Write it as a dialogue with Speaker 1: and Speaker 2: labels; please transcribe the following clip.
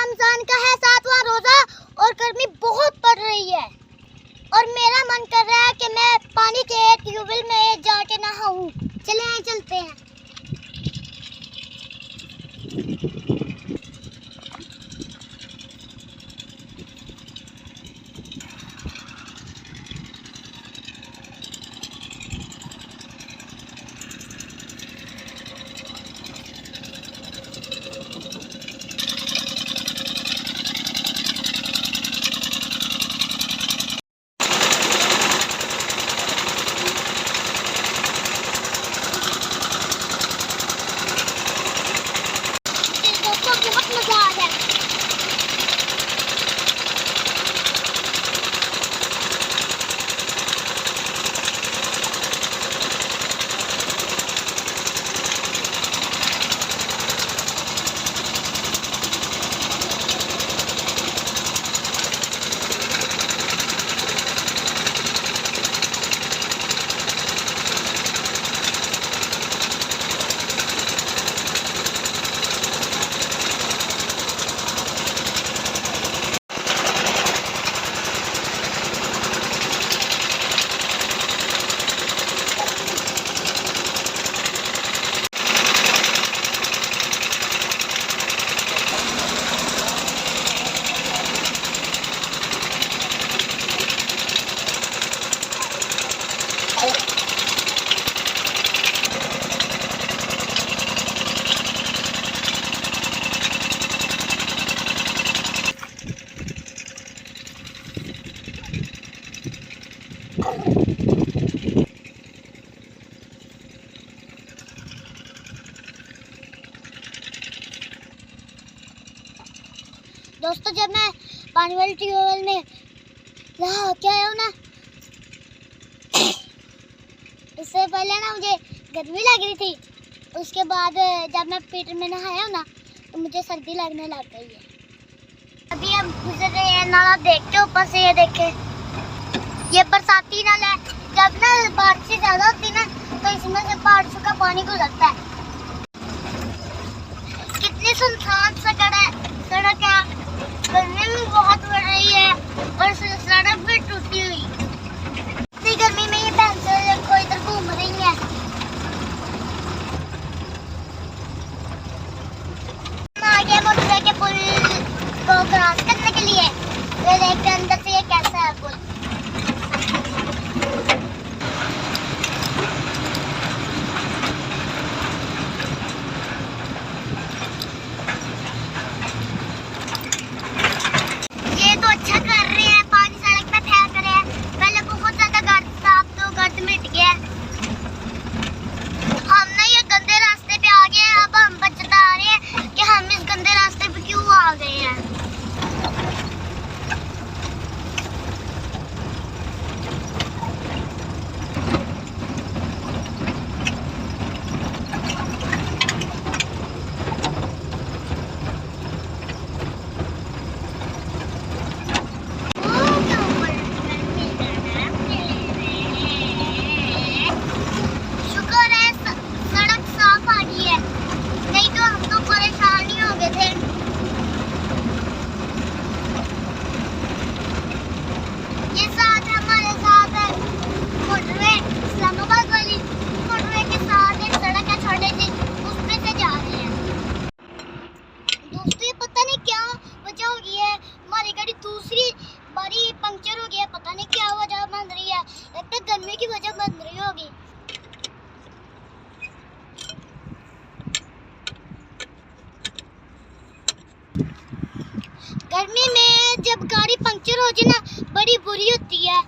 Speaker 1: रमजान का है 7वां रोजा और गर्मी बहुत पड़ रही है और मेरा मन कर रहा है कि मैं पानी के ट्यूबवेल में जाके नहाऊं। चलते हैं। बहुत मजा आ रहा है। दोस्तों, जब मैं पानी वाले ट्यूबवेल में नहा के आया हूँ ना, इससे पहले ना मुझे गर्मी लग रही थी। उसके बाद जब मैं पीटर में नहाया हूँ ना, तो मुझे सर्दी लगने लग गई है। अभी हम गुजर रहे हैं नाला देख के, ऊपर से ये देखें, ये बरसाती नाला है। जब ना बारिश ज्यादा होती है ना, तो इसमें से बारिश का पानी गुजरता है। कितनी सुनसान सड़क है, गर्मी भी बहुत बढ़ रही है और सड़क भी टूटी हुई। इतनी गर्मी में ये भैंसें को इधर घूम रही है। आगे मोटरवे के पुल को क्रॉस करने के लिए ये देखते हैं अंदर से ये कैसा है पुल। अच्छा कर रहे हैं, पानी सड़क पे फेंक रहे हैं। पहले बहुत ज्यादा गर्द था, अब तो गर्द मिट गया। हम ना ये गंदे रास्ते पे आ गए हैं। अब हम बता रहे हैं कि हम इस गंदे रास्ते पे क्यों आ गए हैं। हमारी गाड़ी दूसरी बारी पंक्चर हो गया, पता नहीं क्या वजह बन रही है। लगता है गर्मी की वजह बन रही होगी। गर्मी में जब गाड़ी पंक्चर हो जाए ना, बड़ी बुरी होती है।